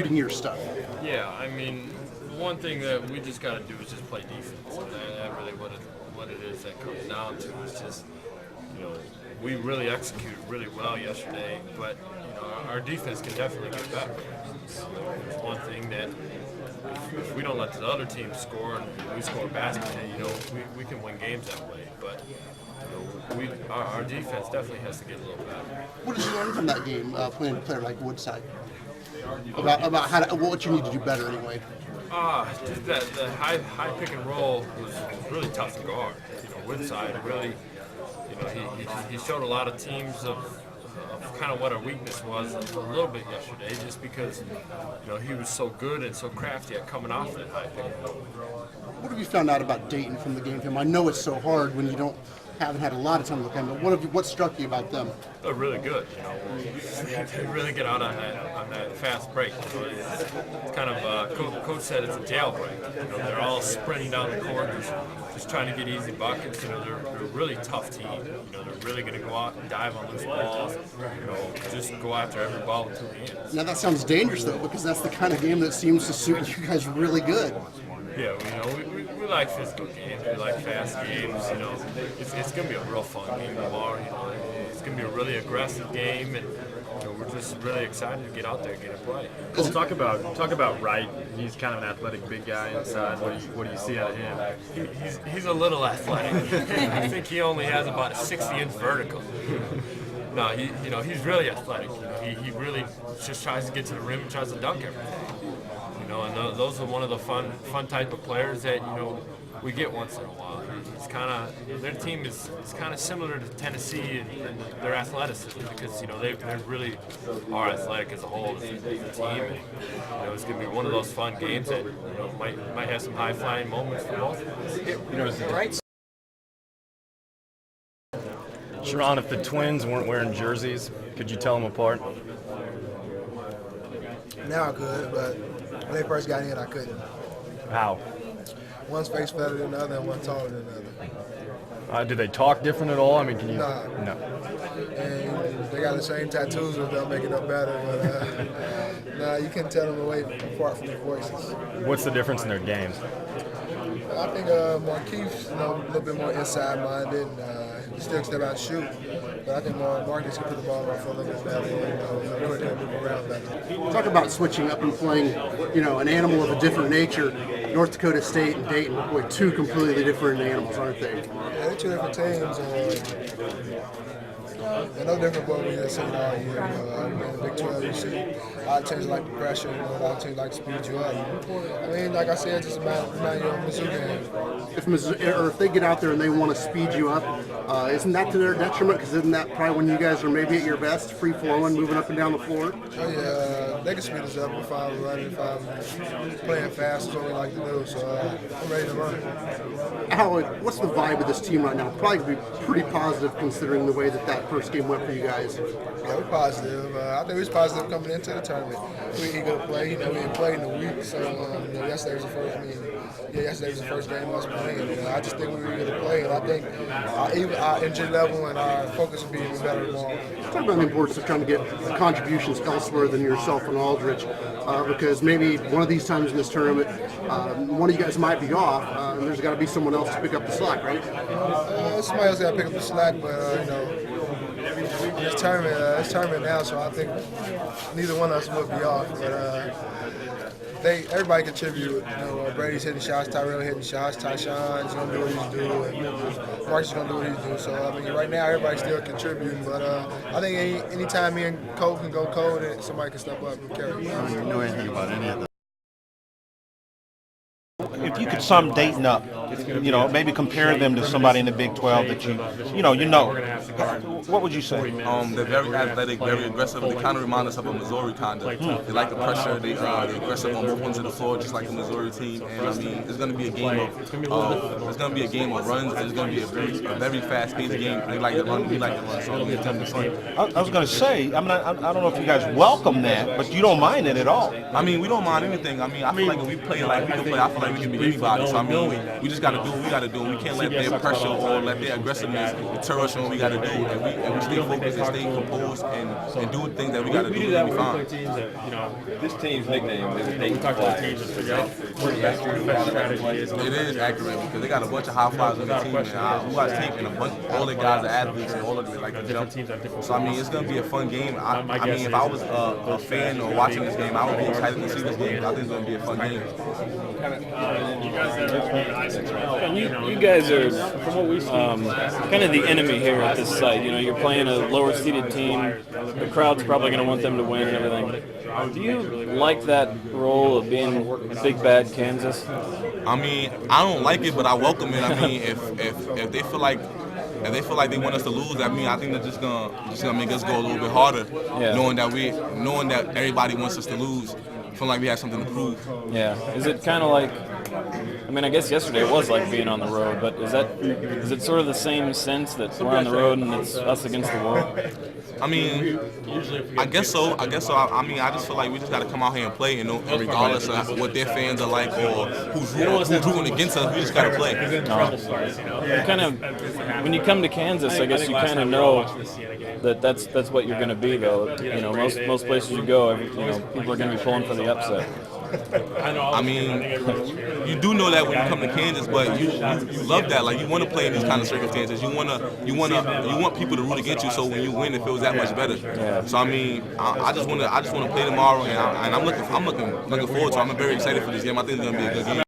reading your stuff. Yeah, I mean, one thing that we just got to do is just play defense. That really what it is that comes down to is just, we really executed really well yesterday, but our defense can definitely get better. It's one thing that if we don't let the other team score and we score baskets, we can win games that way. But our defense definitely has to get a little better. What did you learn from that game playing a player like Woodside? About what you need to do better anyway. Just the high pick and roll was really tough to guard. Woodside really, he showed a lot of teams of kind of what our weakness was a little bit yesterday, just because he was so good and so crafty at coming off that high pick and roll. What have you found out about Dayton from the game film? I know it's so hard when you haven't had a lot of time to look at them, but what struck you about them? They're really good. They really get out on that fast break. It's kind of Coach said it's a jailbreak. They're all sprinting down the court, just trying to get easy buckets. They're a really tough team. They're really going to go out and dive on loose balls. Just go after every ball with 2 hands. Now that sounds dangerous though, because that's the kind of game that seems to suit you guys really good. Yeah, we like physical games. We like fast games. It's going to be a real fun game tomorrow. It's going to be a really aggressive game, and we're just really excited to get out there and get a play. Well, talk about Wright. He's kind of an athletic big guy inside. What do you see out of him? He's a little athletic. I think he only has about a 60-inch vertical. No, he's really athletic. He really just tries to get to the rim and tries to dunk everything. And those are one of the fun type of players that we get once in a while. It's kind of their team is kind of similar to Tennessee and their athleticism, because they really are athletic as a whole as a team. And, it's going to be one of those fun games that might have some high flying moments for both of us. Right. Sharon, if the Twins weren't wearing jerseys, could you tell them apart? Now I could, but when they first got in, I couldn't. How? One's face better than the other, and one taller than the other. Do they talk different at all? I mean, can you? Nah. No. And they got the same tattoos, which don't make it no better. But nah, you can tell them apart from their voices. What's the difference in their games? I think Markeith's a little bit more inside-minded. He still step out and shoot. But I think Marcus can put the ball on for a little bit better and quicker and move around better. Talk about switching up and playing, an animal of a different nature. North Dakota State and Dayton, boy, 2 completely different animals, aren't they? Yeah, they're 2 different teams. They're no different what we have seen all year. In the Big 12, you see a lot of teams like the pressure, a lot of teams like to speed you up. I mean, like I said, it's just about you of Mizzou game. If they get out there and they want to speed you up, isn't that to their detriment? Because isn't that probably when you guys are maybe at your best, free flowing, moving up and down the floor? Oh yeah, they can speed us up if I'm running, if I'm playing fast, is what we like to do. So I'm ready to run. How? What's the vibe of this team right now? Probably be pretty positive considering the way that first game went for you guys. Yeah, we're positive. I think we was positive coming into the tournament. We eager to play. We didn't play in the week, so yesterday was the first. Yesterday was the first game I was playing. I just think we were eager to play, and I think even our energy level and our focus will be even better tomorrow. Talk about the importance of trying to get contributions elsewhere than yourself and Aldridge, because maybe one of these times in this tournament, one of you guys might be off, and there's got to be someone else to pick up the slack, right? Somebody else got to pick up the slack, but it's tournament now, so I think neither one of us would be off. But everybody contribute. Brady's hitting shots, Tyrell hitting shots, Tyshawn's gonna do what he's doing, and Marcus is gonna do what he's doing. So right now everybody's still contributing, but I think anytime me and Cole can go cold, and somebody can step up and carry. I don't know anything about any of that. If you could sum Dayton up, maybe compare them to somebody in the Big 12 that what would you say? They're very athletic, very aggressive. They kind of remind us of a Missouri kind of. They like the pressure. They're aggressive on both ends of the floor, just like the Missouri team. And I mean, it's going to be a game of runs. It's going to be a very fast-paced game. They like to run. We like to run. So it'll be a tough fight. I was going to say, I don't know if you guys welcome that, but you don't mind it at all. I mean, we don't mind anything. I mean, I feel like if we play like we can play, I feel like we can beat anybody. So I mean, we just got to to do what we got to do. We can't let their pressure or let their aggressiveness deter us from what we got to do. And we stay focused and stay composed and do the things that we got to do. We'll be fine. This team's nickname is We talk to the teams and figure out what the best strategy is. It is accurate because they got a bunch of high flyers on the team, and who got tape and all the guys are athletes and all of it like the jump. So I mean, it's gonna be a fun game. I mean, if I was a fan or watching this game, I would be excited to see this game. I think it's gonna be a fun game. You guys are kind of the enemy here at this site. You know, you're playing a lower-seeded team. The crowd's probably going to want them to win and everything. Do you like that role of being big bad Kansas? I mean, I don't like it, but I welcome it. I mean, if they feel like they want us to lose, I mean, I think they're just gonna make us go a little bit harder, knowing that everybody wants us to lose, feeling like we have something to prove. Yeah. Is it kind of like? I mean, I guess yesterday it was like being on the road, but is it sort of the same sense that we're on the road and it's us against the world? I mean, I guess so. I mean, I just feel like we just got to come out here and play, and regardless of what their fans are like or who's rooting against us, we just got to play. Kind of, when you come to Kansas, I guess you kind of know that's what you're going to be, though. You know, most places you go, people are going to be pulling for the upset. I mean, you do know that when you come to Kansas, but you love that. Like, you want to play in these kind of circumstances. You want people to root against you. So when you win, it feels that much better. Yeah. So I mean, I just want to play tomorrow, and I'm looking forward to it. I'm very excited for this game. I think it's gonna be a good game.